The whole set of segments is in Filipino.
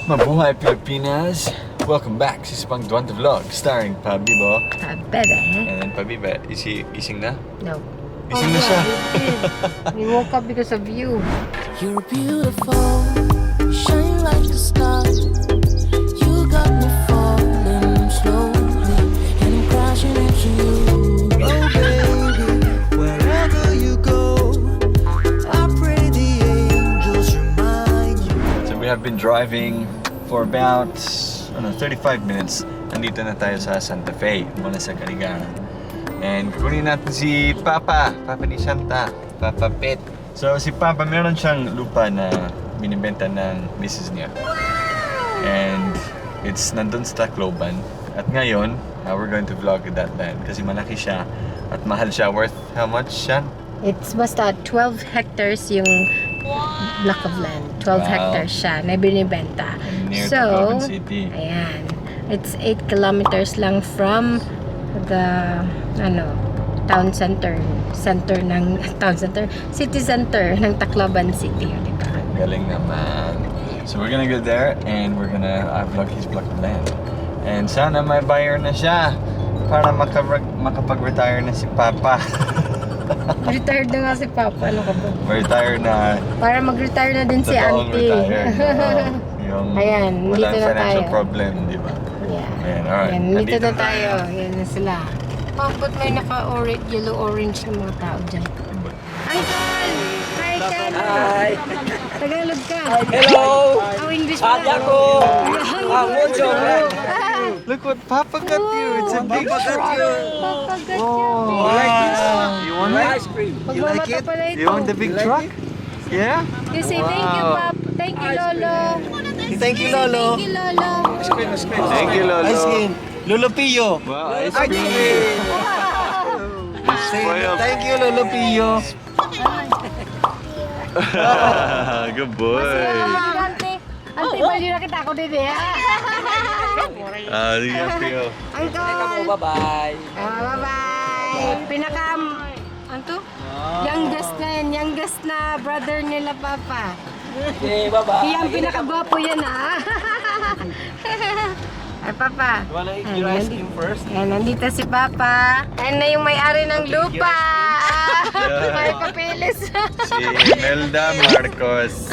Mabuhay Pilipinas! Welcome back sa Spang Duante Vlog starring Pabibo. Bebe. And then Pabiba, ising na? No. Ising na siya. We woke up because of you. You're beautiful, shine like a star. You got me falling slowly, and I'm crashing into you. Oh baby, wherever you go, I pray the angels remind you. So we have been driving for about 35 minutes. Nandito na tayo sa Santa Fe, mula sa Caligaran. And kunin natin si Papa ni Shanta, Papa Pet. So si Papa meron siyang lupa na binibenta ng misis niya. And it's nandun sa Tacloban. At ngayon, we're going to vlog that land kasi malaki siya at mahal siya. Worth how much siya? It's basta 12 hectares yung block of land. 12 Wow. hectares siya na binibenta. And near So, Tacloban City. ayan. It's 8 kilometers lang from the town center ng town center, city center ng Tacloban City, di ba? Galing naman. So we're gonna go there and we're gonna vlog his block of land. And sana may buyer na siya para makapag-retire na si Papa. Retired na nga si Papa, ano ka ba? Retire na. Para mag-retire na din si Totoong Auntie. retired. Yung Ayan, walang dito na financial tayo. problem, di ba? Yeah. Ayan, alright. Ayan, dito Nandito na tayo. Ayan na sila. Bakit may naka-orange, yellow-orange na mga tao dyan? Uncle! Hi, Ken! Hi! Tagalog ka! Hello! Oh, English pa. Kaya ko! Mucho! Look what Papa got you! It's a big truck! Papagat Oh, You like this? you want it? Ice cream! Magmamata pala ito. You want the big truck? Yeah? You say thank you, Wow. Pap. Thank you, Lolo. Thank you, Lolo! Thank you, Lolo. Thank you, Lolo. Ice cream! Lolo Pio! Wow, ice cream! Spoiled. Thank you, Lolo Pio! Good boy. Ante, bali na kita ako din eh. Sige, Pio. Uncle! Bye-bye! Bye-bye! Ano? Youngest na yan. Youngest na brother nila, Papa. Okay, bye-bye! Yan, pinakagwapo yan, ha? Ay, Papa. You wanna eat your ice cream first? Ayan, nandito si Papa. Ayan na yung may-ari ng lupa. May papilis. Si Melda Marcos.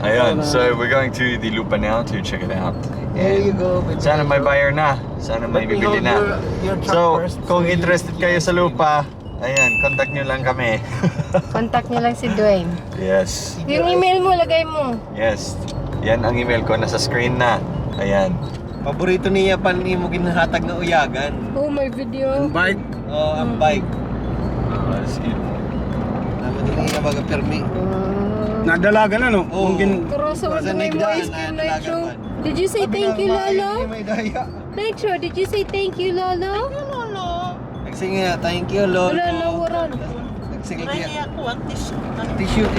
Ayun, so we're going to the lupa now to check it out. There you go. Sana may buyer na. Sana may Let me bibili hold na. your truck So, first. kung interested kayo sa lupa, ayan, contact nyo lang kami. Contact niyo lang si Dwayne. Yes. Yung email mo, lagay mo. Yes. Yan ang email ko. Nasa screen na. Ayan. Paborito niya pa ni mo ginahatag na uyagan. Oh, may video. Bike? Oo, ang bike. That's it. Naman din niya baga permi. Nadalagan ano? Oo. Kurosa mo sa may mo ice cream, Nitro. Did you say thank you, Lolo? May daya. Nitro, did you say thank you, Lolo? Nagsingi na, thank you, Lolo. Wala na, waran. Nagsingi niya. Tissue.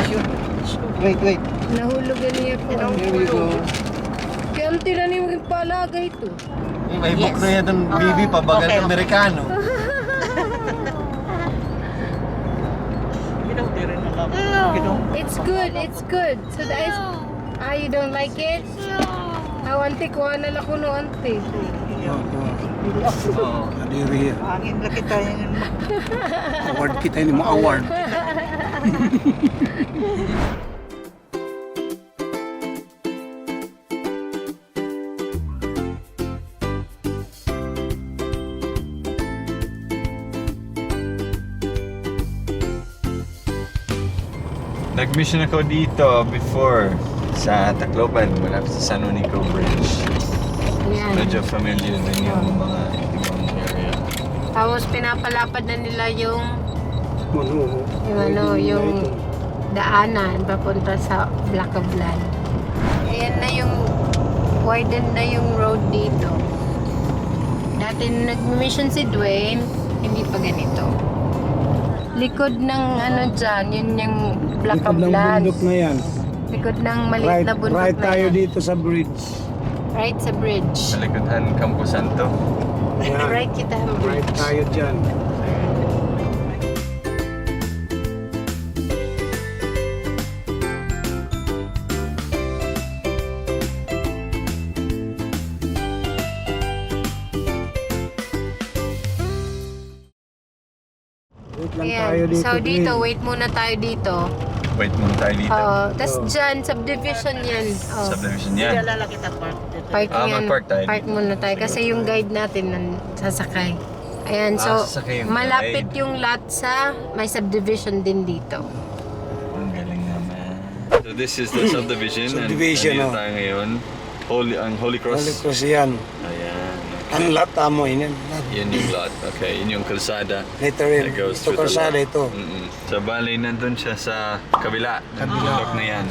Wait. Nahulugan niya po. Here we go. Kaya ang tira niyo maging palaga ito. May book na yan ng bibi pa, bagal Amerikano. It's good. So the ice... you don't like it? No. Ante, kuha na lang ko no, ante. Nadiri. Award kita ini mo award. Nag-mission ako dito before sa Tacloban, malapit sa San Juanico Bridge. Yan. Medyo familiar din yung mga ibang area. Tapos pinapalapad na nila yung Ano? yung daanan papunta sa Block of Land. Ayan na yung widen na yung road dito. Dati nag-mission si Dwayne, hindi pa ganito. Likod ng dyan, yun yung Block Likod of ng Land. bundok na yan. Likod ng maliit na bundok Right na tayo yan. dito sa bridge. Right sa bridge. Sa likodan, Campo Santo. Yan. Right kita ang Right bridge. tayo dyan. Wait lang tayo Ayan. dito. So dito, Glenn. wait muna tayo dito. Wait muna tayo dito. Oo. Tapos dyan, subdivision yan. Oh. Subdivision yan. Park yan. mag-park tayo Park dito. muna tayo kasi yung guide natin sasakay. Ayan, so sasakay yung malapit guide. yung lot sa may subdivision din dito. Ang galing naman. So this is the subdivision. Subdivision, and oh. tayo ngayon. Ang Holy Cross. Holy Cross yan. Ayan. Ang lot mo yun. Yan yung lot. Okay, yun yung kalsada. Later That yun. goes Ito through the kalsada lot. ito. So bali, nandun siya sa kabila. Bundok na yan.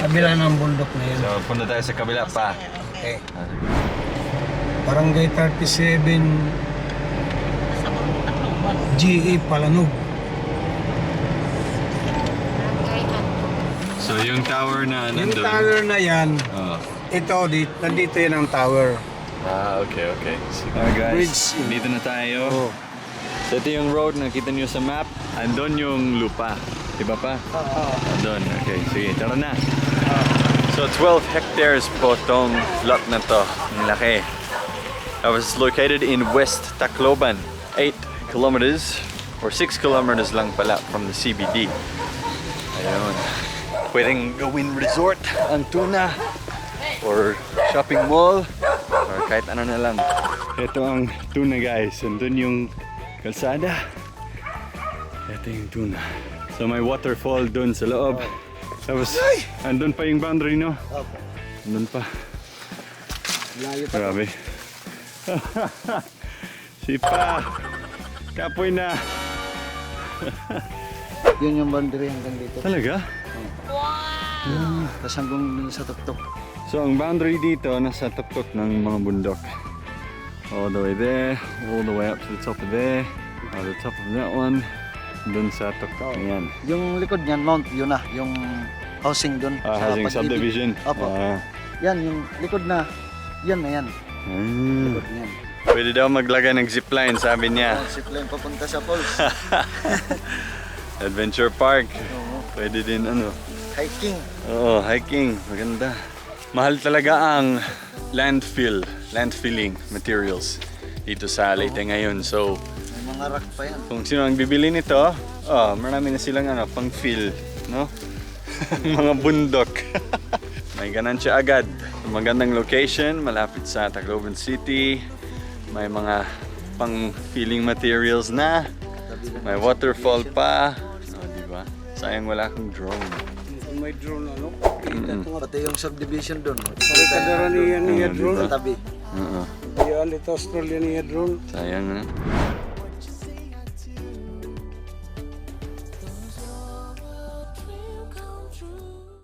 Kabila ng bundok na yan. So punta tayo sa kabila pa. Okay. Barangay 37 GE Palanog. So yung tower na Yung nandun. tower na yan, Oh. ito, nandito yan ang tower. Okay, okay. So, guys, Bridge. dito na tayo. Oh. So ito yung road, nakita nyo sa map. Andun yung lupa. Diba pa? Andun. Okay, sige, tara na. So 12 hectares po tong lot na to. Ang laki. It was located in West Tacloban. 8 kilometers or 6 kilometers lang pala from the CBD. Ayun. Pwedeng gawin resort ang Tuna or shopping mall or kahit ano na lang. Ito ang Tuna, guys. Andun yung kalsada. Ito yung Tuna. So may waterfall dun sa loob. Tapos andun pa yung boundary, no? Andun pa. Grabe. Sipa. Kapoy na. Yun yung boundary hanggang dito. Talaga? Tapos hanggang dun sa tuktok. So ang boundary dito nasa tuktok ng mga bundok. All the way there, all the way up to the top of there, at the top of that one, dun sa tuktok na yan. Yung likod niyan, Mount, yun na. Yung housing dun. Housing Pag-ibig. subdivision. Opo. Yan, yung likod na. Yan na yan. Likod niyan. Pwede daw maglagay ng zipline, sabi niya. Zipline papunta sa falls. Adventure Park. Pwede din ano. Hiking. Oo, hiking. Maganda. Mahal talaga ang landfilling materials dito sa Leyte ngayon. So, May mga rock pa yan. kung sino ang bibili nito, marami na silang pang-fill, no? Mga bundok. May ganansya agad. Magandang location, malapit sa Tacloban City. May mga pang-filling materials na. May waterfall pa. Diba? Sayang wala akong drone. Kung may drone, ano? Pati yung subdivision dun. Pati kadaraniyan niya Diba? drone. Tabi. Oo. Yan, ito Australia niya drone. Sayang na.